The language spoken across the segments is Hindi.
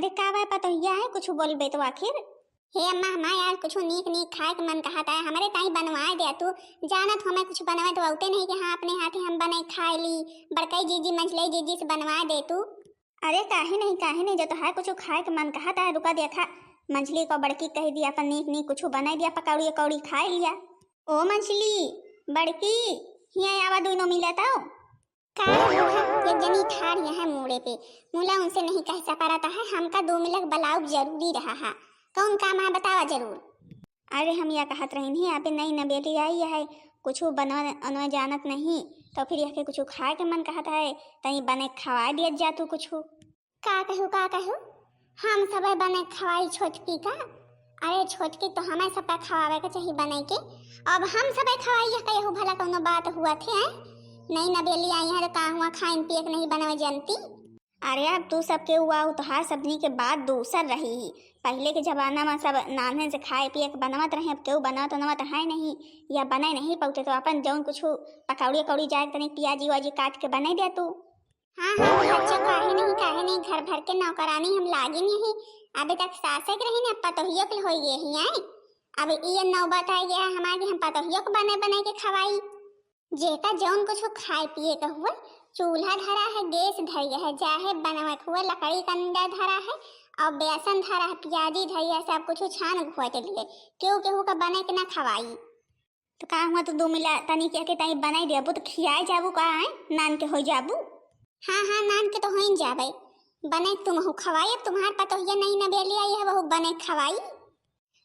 अरे का बाय पतोहिया है कुछ बोलबे तो आखिर। हे अम्मा हमारे यार कुछ नीक नीक खाए के मन कहता है, हमारे ताई बनवाए दे तू। जानत हमें कुछ बनवाए तो आउते नहीं कि हाँ अपने हाथे हम बनाए खाए ली। बड़कई जीजी मंझलई जीजी से बनवाए दे तू। अरे काहे नहीं जो तो है कुछ खाए के मन कहता है, रुका देखा मंझली को बड़की कह दिया अपन नीक नीक कुछ बना दिया, पकौड़ी कौड़ी खाए लिया। ओ मंझली बड़की हिया आवा दोनों मिलता हो का एक जनी ठाड़ है मुड़े पे, मुला उनसे नहीं कह सका रहता है, हमका 2 मिनट बलाउ जरूरी रहा है। कौन काम है बतावा जरूर। अरे हम यह कहत रही नहीं अभी नई नबेली आई है, कुछ बनवा जानत नहीं तो फिर यह कुछ खाए के मन कहता है, तनी बने खवा दिया जा तू कुछ। का कहू हम सब बने खवाई छोटकी का। अरे छोटकी तो हमें सबका खवावे के चाहिए बने के। अब हम सब खवाइए कहू भला कौनो बात हुआ थे नई नबेली आई है तो का हुआ खाइन पिए नहीं बनवे जानती। अरे अब तू सबके हुआ उतहार सबनी के बात दूसर रही ही। पहले के जमाना में सब नान्हे से खाए पिए के बनवत रहे, अब केहू बनवत नवत है नहीं या बने नहीं पौते तो अपन जौन कुछ पकौड़ी कौड़ी जाए तनी प्याजी वाजी काट के बने दे तू। हाँ अच्छा काहे नहीं घर भर के नौकरानी हम लागे नहीं। अभी तक सासे के रही ना पतोहियो के हो गए ही आए। अब ये नौबत आ गया हमारे हम पतोहियो को बने के खवाई। जेका जौन कुछ खाए पिए का हुआ चूल्हा धरा है, गैस धरी है, चाहे बनवत हुआ लकड़ी कंडा धरा है और बेसन धरा है, प्याजी धरी है, सब कुछ छान हुआ के लिए केहू का बने के ना खवाई। तो का हुआ तो 2 मिला तनी के तनी बनाई देबू तो खियाए जाबू का है नान के हो जाबू। हाँ नान के तो हो जाबे बने तुम हो खवाई। अब तुम्हारे पतोहिया नहीं नबेली आई है वो बने खवाई।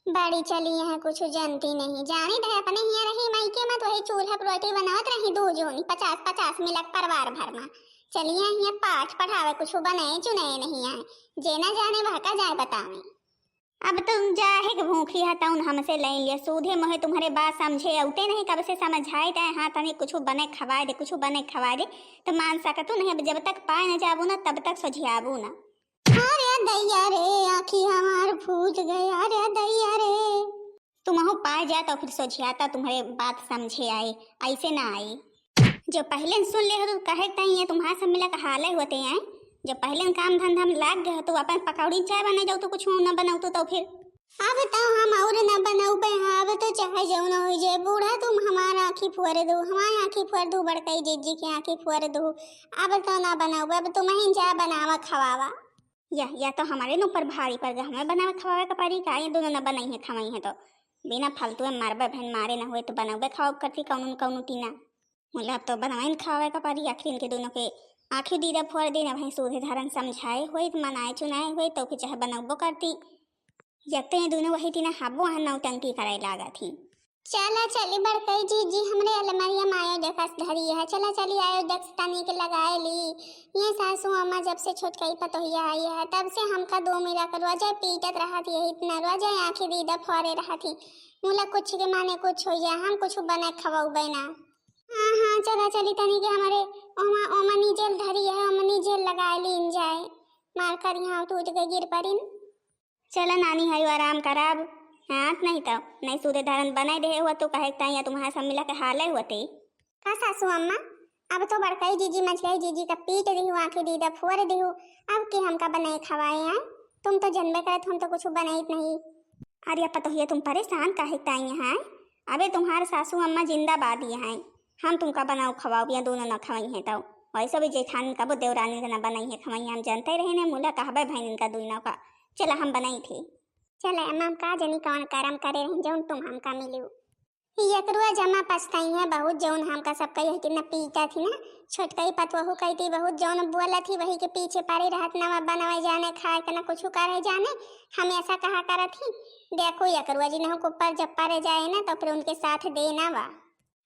बड़ी चली है कुछ जानती नहीं, जाने दे अपने हिया रही मायके में तो वही चूल्हा पर रोटी बनावत रही 2 जोनी 50-50 मिलक परिवार भर में। चलिए हिया पाठ पढ़ावे कुछ बनाए चुने नहीं आए, जेना जाने भका जाए बतावे। अब तुम जाहे के भूखी है तउन हमसे ले लिया सूधे मोहे तुम्हारे बात समझे औते नहीं कब से समझाए दे हाँ तनी कुछ बने खवा दे कुछ बने खवा दे तो मान सकतू नहीं। अब जब तक पाए न जाबू ना तब तक सोझियाबू ना। अरे दैया रे आँखी हमार फूट गया रे दैया रे। तुम हो पाए जा तो फिर सोझियाता तुम्हारे बात समझे आए, ऐसे ना आए। जो पहले सुन ले हो तो कहे तही तुम्हारा सब मिला का हाल होते हैं। जब पहले काम धंधा में लाग गए तो अपन पकौड़ी चाय बना जाओ तो कुछ न बनाओ तो फिर अब तो हम और न बनाऊ पे अब तो चाहे जौन हो जाए बूढ़ा तुम हमारा आँखी फुअर दो हमारी आँखी फुअर दो बड़कई जीजी की आँखी फुअर दो। अब तो ना बनाऊ अब तुम ही जा बनावा खवावा। या तो हमारे न ऊपर भारी पड़ गया हमें बनावे खवावे का पड़ी का ये दोनों न बनाई है खवाई है तो बिना फालतू में मारबे बहन मारे ना हुए तो बनावे खाओ करती कौन तीना मुला अब तो बनावे खावे का पड़ी। आखिर इनके दोनों के आखिर दीदा फुअर देना भाई सूधे धारण समझाए हुए मनाए चुनाए हुए तो फिर चाहे बनाबो करती। जब तो ये दोनों वही तीना हाबो वहाँ नौटंकी करे लागा थी। चला चली बड़कई जीजी हमरे अलमारिया में आयोजक धरी है, चला चली आयोजक तनी के लगाए ली। ये सासू अम्मा जब से छोटकई पतोहिया आई है तब से हमका 2 मिला कर रोजा पीटत रहा थी, यही इतना रोजा आँखें दीदा फोरे रहा थी। मुला कुछ के माने कुछ हो जाए हम कुछ बने खवाऊ बैना। हाँ चला चली तनी के हमारे ओमा नीजेल धरी है ओमा नीजेल लगाए लीन जाए मार कर यहाँ टूट के गिर पड़िन। चला नानी है आराम कराब हाथ नहीं तो नहीं सूधे धारण बनाए दे हुआ तो कहे या तुम्हारा सब मिला के हाल होते का सासू अम्मा। अब तो बड़कई जीजी मछली जीजी का पीट दी आँखें दीदा फुअर दी अब के हमका बनाए खवाए हैं। तुम तो जन्मे करत हम तो कुछ बनाई नहीं। अरे पतोहिया तुम परेशान काहे ताई हैं। अबे तुम्हारे सासू अम्मा जिंदाबाद ही हैं, हम तुमका बनाओ खवाओ या दोनों न खवाई हैं तो वैसे भी जेठान का वो देवरानी का न बनाई है खवाई हम जानते रहे ने मुला कहबे भाई इनका दुई का चला हम बनाई थे। चले अम्मा का जनी कौन करम करे रही जौन तुम हमका मिलू यकरुआ जमा पछताई है बहुत जौन हमका सब कही कि न पीटा थी ना छोटकई पतवहू कही थी बहुत जौन बोला थी वही के पीछे पड़ी रहत न बनवाए जाने खाए के न कुछ करे जाने हमेशा कहा करा थी। देखो यकरुआ जी ने ऊपर जब पारे जाए ना तो फिर उनके साथ देना वा।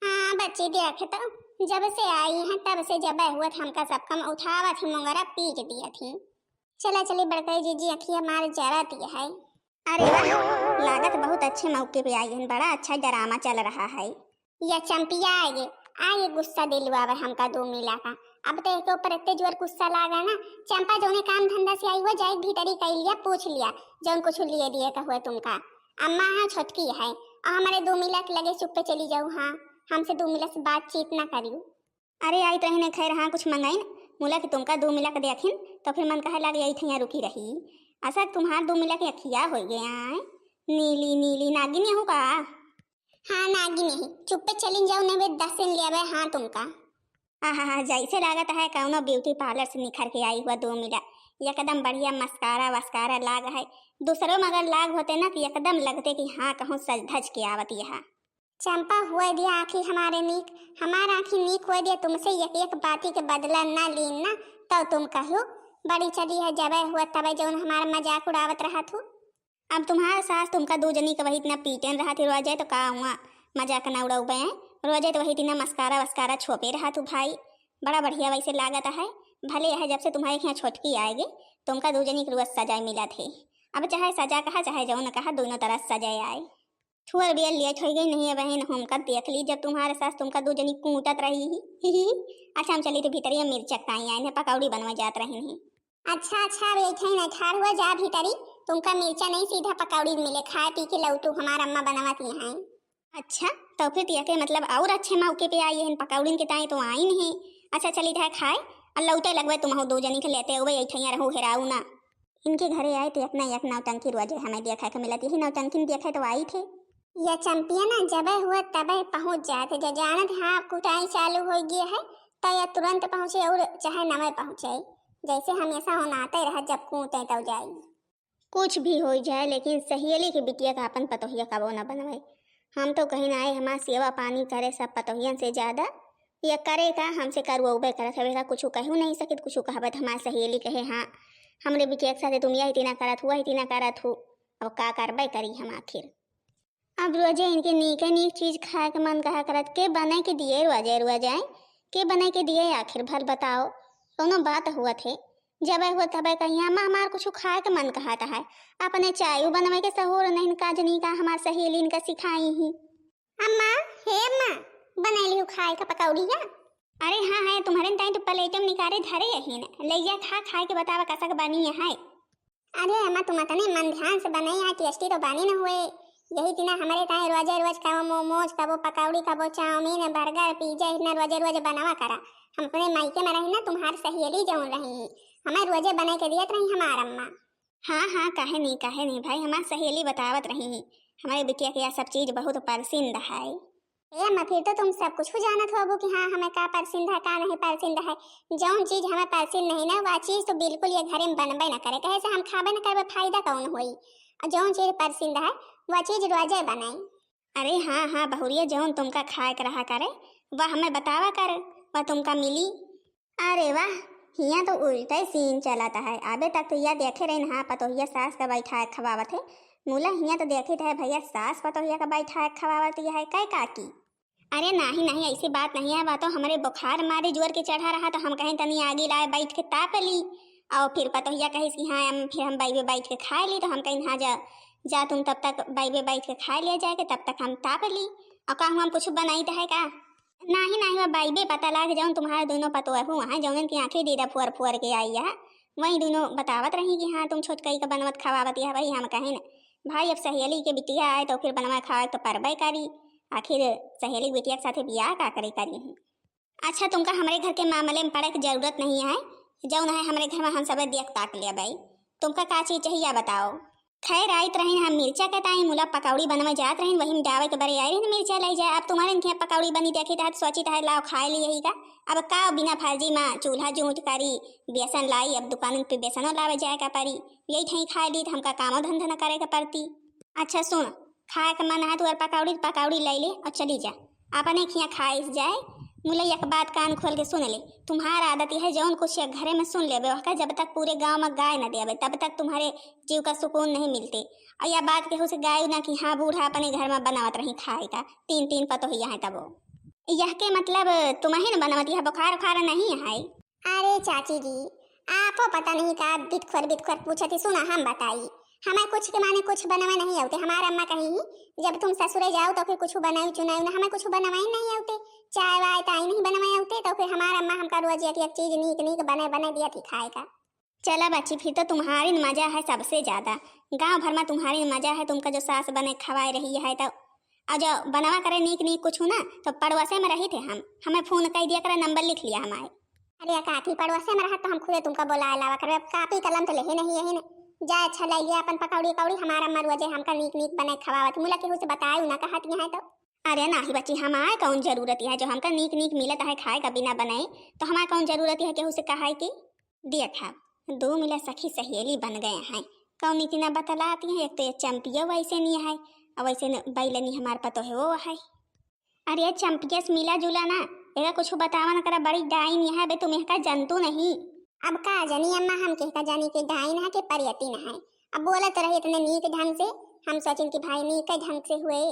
हाँ बच्ची देखे तो जब से आई हैं तब से जब हुआ हमका सब कम उठावा थी मुंगरा पीट दिया थी। चला चली बड़कई जीजी अखिया मार जरा दिया है। अरे लागत बहुत अच्छे मौके पे आई है, बड़ा अच्छा ड्रामा चल रहा है। या चंपिया आए गुस्सा दिलवावे हमका 2 मिला का। अब तो एक ऊपर इतने जोर गुस्सा लागा ना चंपा जो ने काम धंधा से आई हुआ जाए भीतरी कह लिया पूछ लिया जौन कुछ लिए दिए का हुआ तुमका। अम्मा हाँ छोटकी है और हमारे 2 मिला के लगे चुप पे चली जाऊ। हाँ हमसे 2 मिला से बातचीत ना करियो। अरे आई तो ने खैर हाँ कुछ मंगाई ना मुला कि तुमका 2 मिला के देखिन तो फिर मन कहे लगे यही थैया रुकी रही ऐसा तुम्हार दो मिला के अखिया हो गया है, नीली नीली नागिन हो का। हाँ नागिन ही, चुप्पे चली जाओ नहीं 10 दिन लिया बे। हाँ तुमका हाँ, जैसे लागत है कौनो ब्यूटी पार्लर से निखर के आई हुआ दो मिला। एकदम बढ़िया मस्कारा वस्कारा लाग है। दूसरों में अगर लाग होते ना तो एकदम लगते कि हाँ कहूँ सज धज के आवत यहाँ। चंपा हुआ दिया आखिर हमारे नीक, हमारा आखिर नीक हुआ दिया तुमसे एक एक बाती के बदला ना लीन ना। तो तुम कहो बड़ी चली है जब हुआ तब जो हमारा मजाक उड़ावत रहा थू। अब तुम्हारा सास तुमका दो जनी का वही इतना पीटन रहा थी रोजे तो का हुआ मजाक न उड़ाऊ है। रोजे तो वही इतना मस्कारा वस्कारा छोपे रहा तू भाई। बड़ा बढ़िया वैसे लागत है। भले है जब से तुम्हारे यहाँ छोटकी आएगी तुमका दो जनी के रोज सजाए मिला थे। अब चाहे सजा कहा चाहे जो न कहा दोनों तरह सजाए आए। थुअर बियर लेट हो गई नहीं है बहन, हमका देख ली जब तुम्हारे सास तुमका दो जनी कूटत रही ही। अच्छा हम चली तो भीतरिया मिर्चक ताई आए हैं पकौड़ी बनवा जात रही हैं। अच्छा बैठे न ठाड़ हुआ जा भीतरी। तुमका मिर्चा नहीं सीधा पकौड़ी मिले, खाए पी के लौटू हमारा अम्मा बनवाती हैं। अच्छा तो फिर तिया के मतलब और अच्छे मौके पे आई है पकौड़ी के ताई तो आई नहीं। अच्छा चली था खाए और लौटे लगवे तुम दो जनी के लेते हुए ऐठिया रहू हेराऊ ना। इनके घरे आए तो एक नौटंकी रोजे हमें देखा के मिलती ही नौटंकी देखे तो आई थे। यह चंपिया ना जब हुआ तब पहुंच जाते जो जानत हाँ कुटाई चालू हो गया है तो यह तुरंत पहुंचे और चाहे नवे पहुंचे। जैसे हमेशा होनाते रहा जब कूटे तब जाई। कुछ भी हो जाए लेकिन सहेली के बिटिया का अपन पतोहिया कबो न बनवाए। हम तो कहीं ना आए हमारा सेवा पानी करे सब पतोहियन से ज्यादा ये करे का हमसे करवे करत हवे का कुछ कहू नहीं सकित कुछ कहबत हमार सहेली कहे हाँ हमरे बिटिया के साथ तुम यही तीना करत हुआ ही तीना करत हो। अब का करबे करी हम आखिर। अब रोजे इनके नीके नीक चीज खाए के मन कहा करत के बने के दिए रोजे के बने के दिए आखिर भल बताओ कोनो बात हुआ थे। जब हुआ तब कहीं अम्मा हमार कुछ खाए के मन कहता है अपने चाय बनवे के सहूर नहीं का जनी का हमार सहेली इनका सिखाई ही। अम्मा हे अम्मा बना लियो खाए का पकौड़ी है। अरे हाँ है तुम्हारे टाइम तो प्लेटम निकारे धरे यही न लैया खाए के बतावा कैसा के बनी है। अरे अम्मा तुम तने मन ध्यान से बनाई है टेस्टी तो बनी न हुए। यही तीना हमारे टाइम रोज कबो मोमोज कबो पकौड़ी कबो चाउमीन बर्गर पिज्जा इतना रोज बनावा करा। हम अपने मायके में रही ना तुम्हारी सहेली जौन रही हमें रोजे बना के दियत रही हमार अम्मा। हाँ काहे नहीं भाई हमार सहेली बतावत रही हमारे बिटिया के यह सब चीज बहुत पसंद है। ए अम्मा फिर तो तुम सब कुछ जानत होबो कि हाँ हमें का पसंद है का नहीं पसंद है। जौन चीज हमें पसंद नहीं ना वह चीज तो बिल्कुल ये घरे में बनबे न करे कहे से हम खाबे न करबे फायदा कौन होई। और जौन चीज पसंद है वह चीज रोजे बनाई। अरे हाँ बहुरिया जौन तुमका खाए के रहा करे वह हमें बतावा कर वह तुमका मिली। अरे वाह हिया तो उल्टा ही सीन चलाता है। अबे तक तो यह देखे रहे हाँ पतोहिया सास का बैठा खवावत है मूला हिया तो देखे थे भैया सास पतोहिया का बैठा खवावत यह है कै काकी। अरे नहीं ऐसी बात नहीं है। बात तो हमारे बुखार मारे जोर के चढ़ा रहा तो हम कहीं तनी आगे लाए बैठ के ताप ली और फिर पतोहिया कही कि हाँ फिर हम बाइबे बैठ के खा ली तो हम कहीं हाँ जा तुम तब तक बाइबे बैठ के खा लिया जाएगा तब तक हम ताप ली और कहूँ हम कुछ बनाई तो है का नहीं वह बाइबे पता लग जाऊँ तुम्हारे दोनों पतोहू वहाँ जौन की आँखें दीदा फुअर के आई है वही दोनों बतावत रही कि हाँ तुम छोटकई का बनवत खवावत है भाई हम कहें न भाई अब सहेली के बिटिया आए तो फिर बनवा खावे तो परबे करी आखिर सहेली बिटिया के साथ ब्याह का करी है। अच्छा तुमका हमारे घर के मामले में पड़े की जरूरत नहीं है जौन है हमारे घर में हम सब देख ताक लिया भाई तुमका का चीज चाहिए बताओ। खैर आयत रही हम मिर्चा के टाइम मुला पकौड़ी बनवा जात रही वही में डावे के बरे आई रही मिर्चा ले जाए। अब तुम्हारे इनके पकौड़ी बनी देखी था सोची था लाओ खाए ली यही का। अब का बिना फर्जी में चूल्हा जूट करी बेसन लाई अब दुकान पे बेसनों लावे जाए का पड़ी यही ठही खाए ली तो हमका कामो धंधा न करे के पड़ती। अच्छा सुन खाए का मन है तो पकौड़ी ले ले और चली जा अपने खिया खाए जाए। मुले एक बात कान खोल के सुन ले तुम्हारा आदत है जौन कुछ घरे में सुन लेबे वह जब तक पूरे गांव में गाय न देवे तब तक तुम्हारे जीव का सुकून नहीं मिलते। और यह बात केहू से गाय ना कि हाँ बूढ़ा अपने घर में बनावत रही खाए का तीन पतोहिया है तब यह के मतलब तुम्हें न बनावत यह बुखार नहीं है। अरे चाची जी आपको पता नहीं का बिटखोर पूछती सुना हम बताई हमें कुछ के माने कुछ बनावे नहीं आते। हमारा अम्मा कहीं जब तुम ससुरे जाओ तो फिर कुछ बनाई चुनाई ना हमें कुछ बनवाई नहीं आते चाय वाय ताई नहीं बनवाए आते तो फिर हमारा अम्मा हमका रोज एक चीज नीक बने दिया थी खाए का। चला बच्ची फिर तो तुम्हारी मजा है सबसे ज्यादा गांव भर में तुम्हारी मजा है तुमका जो सास बने खवाए रही है तो और जो बनवा करे नीक कुछ ना तो पड़ोसे में रही थे हमें फोन कर दिया करे नंबर लिख लिया हमारे। अरे काफी पड़ोसे में रहा तो हम खुद तुमका बोला लावा करे कापी कलम तो ले नहीं यही जा अच्छा लगे अपन पकौड़ी कौड़ी हमारा मरुआ जे हमका नीक नीक बना खवावत मुला केहू से बतायू ना कहत है तो। अरे नाही बच्ची, हमारे कौन जरूरत है जो हमका नीक नीक मिलत है खाए का बिना बनाए, तो हमारे कौन जरूरत है केहू से कहा कि देखा 2 मिला सखी सहेली बन गए हैं। कौन इतना बतलाती है, एक तो ये चंपिया वैसे नहीं है और वैसे बैलनी हमारे पतो है वो है। अरे चंपिया से मिला जुला ना, एका कुछ बतावा ना करा, बड़ी डाइन है बे, तुम्हें का जंतु नहीं। अब का जानी अम्मा हम के जानी के डाइन है के परियती न है। अब बोलत रहे इतने नीक ढंग से, हम सोचिन कि भाई नीक ढंग से हुए।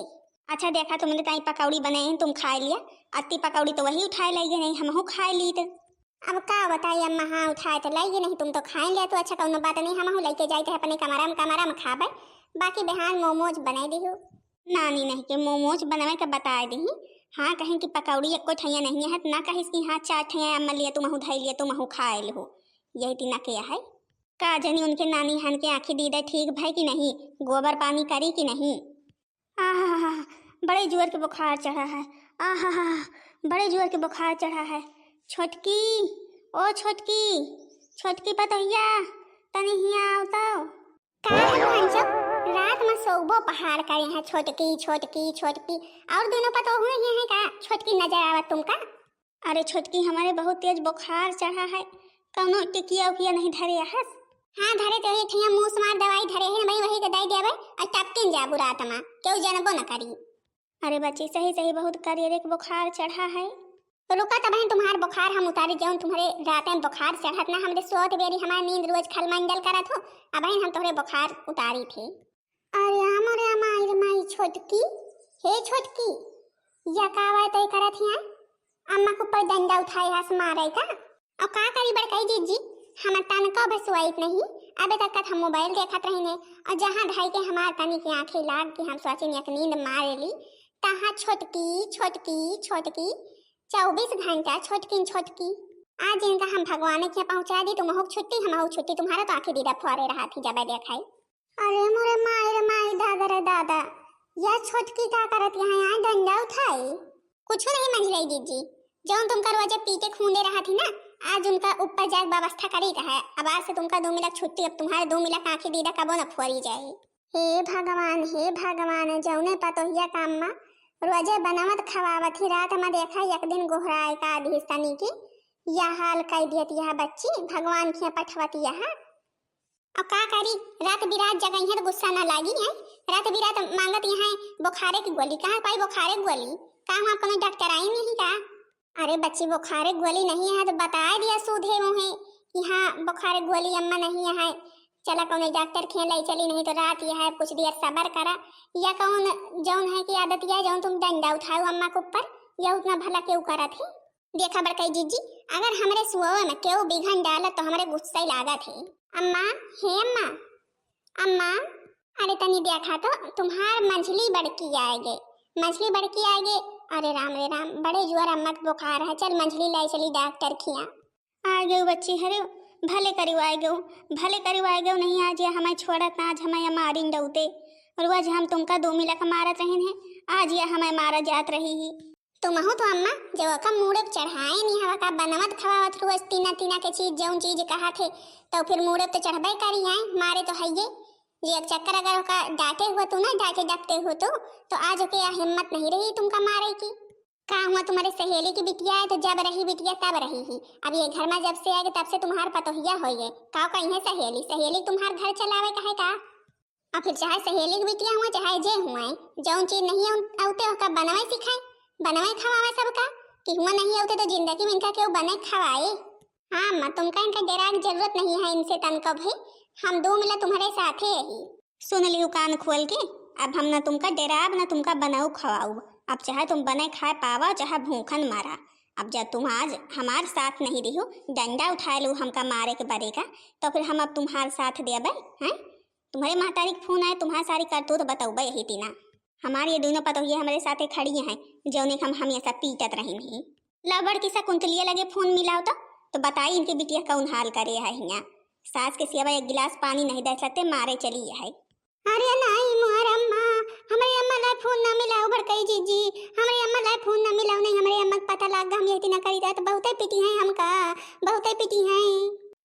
अच्छा देखा तुमने ताई पकौड़ी बनाए हैं, तुम खा लिया, अति पकौड़ी तो वही उठाए लगे नहीं, हम खा ली। तो अब का बताइए अम्मा, हाँ उठाए तो लाइए नहीं, तुम तो खाए लिया तो अच्छा कौन बात नहीं, हम लेके जाते अपने कमरा में खाबे। बाकी बिहान मोमोज बनाए दी हूँ। नानी नहीं के मोमोज बनावे का बता दी। हाँ कहें कि पकौड़ी एक को ठैया नहीं है ना, कहीं कि हाँ 4 ठैया अम्मा लिया तुम धाई लिया तुम खाए लो, यही तीना किया है। का जनी उनके नानी हन के आँखें दीदा ठीक भाई कि नहीं, गोबर पानी करी कि नहीं। आहा बड़े जोर के बुखार चढ़ा है, आहा बड़े जोर के बुखार चढ़ा है। छोटकी ओ छोटकी, छोटकी पतोहिया तनी हिया आओ तो। का है रात में सोबो पहाड़ करे हैं छोटकी छोटकी छोटकी, और दोनों पतो हुए हैं का छोटकी नजर आवत तुमका। अरे छोटकी हमारे बहुत तेज बुखार चढ़ा है, कौनो टिकिया उकिया नहीं धरे है। हाँ धरे तो एक ठिया मुंह मार दवाई धरे है भाई, वही के दई देबे और टपकिन जाबू रात में क्यों जानबो न करी। अरे बच्ची सही सही बहुत करियर एक बुखार चढ़ा है। तो रुका तब तुम्हार बुखार हम उतारे जाऊं, तुम्हारे रात में बुखार चढ़त ना, हमरे सोत बेरी हमार नींद रोज खलमंडल करत हो, अब हम तोहरे बुखार उतारी थे। अरे हमरे माई छोटकी, हे छोटकी या कावा तय करत हिया, अम्मा को पर डंडा उठाए हस मारे का और का करी बड़काई जीजी, हम तनका बसवाइत नहीं। अबे तक हम मोबाइल देखत रहिने और जहां ढाई के हमार तनी की आंखें लाग के हम सोचिन एक नींद मार ली, तहां छोटकी छोटकी छोटकी 24 घंटा छोटकी छोटकी। आज इनका हम भगवान के पहुंचा दी, तुम हो छुट्टी हम हो छुट्टी, तुम्हारा तो आंखें दीदा फोरे रहा थी जब देखाई। अरे मोरे माई दादा रे दादा, या छोटकी का करत यहाँ डंडा उठाई, कुछ नहीं मंझ रही दीदी, जो तुम करवाजे पीटे खूंदे रहा थी ना, आज उनका ऊपर जाके व्यवस्था करी है। अब आज से तुमका 2 मिनट छुट्टी, अब तुम्हारे 2 मिनट आंखें दीदा कबो न फोरी जाए। हे भगवान जौने पतोहिया काम मा रोजे बनावत खवावत ही, रात में देखा एक दिन गोहराए का अधिस्तनी की यह हाल कह दियत यह बच्ची, भगवान की पठवत यह और का करी, रात बिरात जगह है तो गुस्सा ना लागी है, रात बिरात मांगत यहाँ बुखारे की गोली, कहाँ पाई बुखारे की गोली, कहाँ आपको डॉक्टर आई नहीं का। अरे बच्ची बुखारे गोली नहीं है तो बता दिया सूधे मुहे यहाँ बुखारे गोली अम्मा नहीं है, चला कौन डॉक्टर खेल चली, नहीं तो रात यह है कुछ देर सबर करा, या कौन जौन है की आदत यह जौन तुम डंडा उठाओ अम्मा के ऊपर, यह उतना भला क्यों करा थी। देखा बड़कई जीजी, अगर हमारे सुअव में क्यों बिघन डाला तो हमारे गुस्सा ही लागा थे। अम्मा हे अम्मा, अम्मा अरे तनी देखा तो तुम्हार मछली बड़की आएगे, मछली बड़की आएगे। अरे राम रे राम, बड़े जुआर अम्मा के बुखार है, चल मछली लाई चली डॉक्टर खिया। आ गए बच्ची, हरे भले करिवाए गो, भले करिवाए गो, नहीं आज ये हमें छोड़त ना, आज हमें मारिन डऊते, और आज हम तुमका 2 मिला का मारत रहन है, आज ये हमें मारा जात रही ही। तुम हो तो अम्मा जो का मूड़े चढ़ाए नहीं हवा का बनवत खवावत रोज तीना तीना के चीज जौन चीज कहा थे, तो फिर मूड़े तो चढ़बे करी आए, मारे तो है ये एक चक्कर अगर का डांटे हुआ तू ना, डांटे डपटे हो तो आज के हिम्मत नहीं रही तुमका मारे की। का हुआ तुम्हारे सहेली की बिटिया है तो जब रही बिटिया तब रही ही, अब ये घर में जब से आएगी तब से तुम्हार पतोहिया हो गए, का कहीं है सहेली, सहेली तुम्हार घर चलावे का है का। और फिर चाहे सहेली की बिटिया हुआ चाहे जे हुआ, जौन चीज नहीं आते हो का बनवाए सिखाए, बनवाए खवावे सबका, कि हुआ नहीं आते तो जिंदगी में इनका क्यों बने खवाए। हाँ माँ तुमका इनका डरा की जरूरत नहीं है इनसे तनका भी, हम 2 मिला तुम्हारे साथ ही। सुन लियो कान खोल के, अब हम न तुमका डराब न तुमका बनाऊ खवाऊ, अब चाहे तुम बने खाए पावा चाहे भूखन मारा, अब जब तुम आज हमारे साथ नहीं रही हो, डंडा उठा लो हमका मारे के बरे का, तो फिर हम अब तुम्हारे साथ देबे हैं। तुम्हारे महतारी के फोन आए, तुम्हारी सारी करतूत बताऊबे यही तीना, हमारी ये दोनों पतोहिया हमारे साथ खड़ी हैं, जौने हम ऐसा पीटत रही नहीं। लबड़ की सा कुंतलिया लगे फोन मिलाओ तो बताई इनकी बिटिया कौन हाल करे है यहाँ, सास के सिवा 1 गिलास पानी नहीं दे सकते, मारे चली है। अरे नहीं मोर अम्मा, हमारे अम्मा ला फोन ना मिलाओ बड़कई जीजी, हमारे अम्मा ला फोन ना मिलाओ, नहीं हमारे अम्मा को पता लग हम ये ना करी तो बहुते पिटी है हमका, बहुते पिटी है।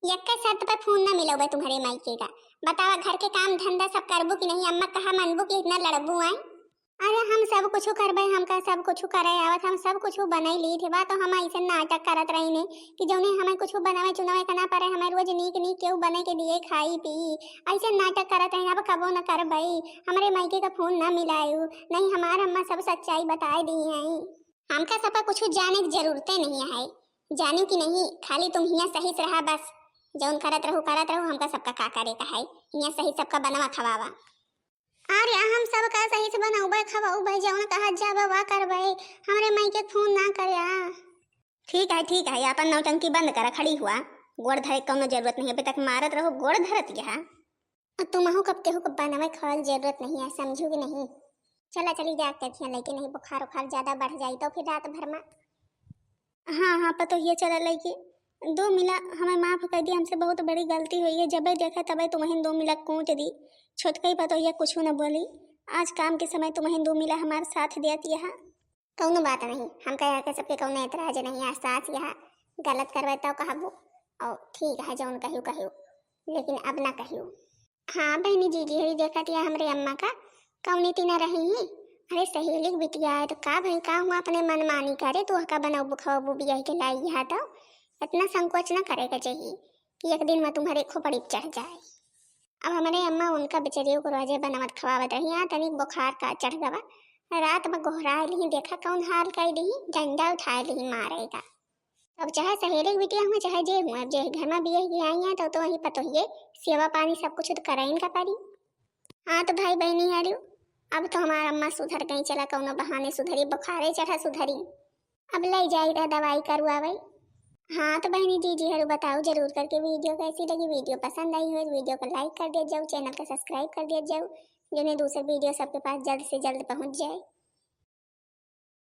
एक के साथ पे फोन ना मिलाओ तुम्हारे मायके का, बतावा घर के काम धंधा सब करबू कि नहीं? अम्मा कहा मनबू कि इतना लड़बू आई? अरे हम सब कुछ करबे, हमका सब कुछ करे आवत, हम सब कुछ बनाई ली थे। बात तो हम ऐसे नाटक करत रही ने कि जौने हमें कुछ बनावे चुनावे करना पड़े, हमें रोज नीक नीक केहू बने के दिए खाई पी, ऐसे नाटक करत रही। अब कबो न करबई, हमारे मायके का फोन न मिलायू नहीं, हमार अम्मा सब सच्चाई बताए दी है। हमका सबका कुछ जाने की जरूरत नहीं है, जानी कि नहीं, खाली तुम हियाँ सही से रहा बस, जौन करत रहू हमका सबका का करे का है, हियाँ सही सबका बनवा खवावा। अरे हम सब का सही से बनाऊबे खवाऊबे, जौन कहा जाबे वा करबे, हमरे मायके फोन ना करे। ठीक है, अपन नौटंकी बंद करा, खड़ी हुआ, गोड़ धरे कौनो जरूरत नहीं, अभी तक मारत रहो गोड़ धरत गया। तुमहू कब केहू को बनावे खवाल जरूरत नहीं है, समझू कि नहीं? चला चली जाते थे, लेकिन नहीं बुखार उखार ज्यादा बढ़ जाई तो फिर रात भर में। हाँ पतो ये चला लगी 2 मिला हमें माफ कर दी, हमसे बहुत बड़ी गलती हुई है, जब देखा तब तुम्हें 2 मिला कूट दी। छोटका ही पतो ये कुछ न बोली, आज काम के समय तुम्हें 2 मिला हमारे साथ देती है। कौनो बात नहीं, हम कह के सबके कौनो एतराज नहीं है, साथ यह गलत करवे तो कहबू और ठीक है जौन कहू, लेकिन अब ना कहू। हाँ बहनी जीजी हरी देखा दिया हमरे अम्मा का कौनी तीना रही है। अरे सहेली की बिटिया है तो का भाई का हुआ, अपने मन मानी करे तो का बनाऊ खाऊ बिया के लाई है, तो इतना संकोच न करेगा चाहिए कि एक दिन में तुम्हारे खोपड़ी चढ़ जाए। अब हमारे अम्मा उनका बेचारियों को रोजे बनावत खवावत रही, यहाँ तनिक बुखार का चढ़ गवा, रात में गोहरा ली, देखा कौन हाल कर ली, डंडा उठा ली मारेगा। अब चाहे सहेली की बिटिया हुआ चाहे जे हुआ, जे घर में बिया की आई हैं तो वही पतो ही सेवा पानी सब कुछ तो कराइन का पड़ी। हाँ तो भाई बहनी है, अब तो हमारा अम्मा सुधर गई, चला कौनो बहाने सुधरी, बुखारे चढ़ा सुधरी, अब ले जाएगा दवाई करवावे। हाँ तो बहनी दीजिए हरु बताओ जरूर करके वीडियो कैसी लगी, वीडियो पसंद आई हो तो वीडियो को लाइक कर दिया जाओ, चैनल को सब्सक्राइब कर दिया जाओ, जिन्हें दूसरे वीडियो सबके पास जल्द से जल्द पहुंच जाए।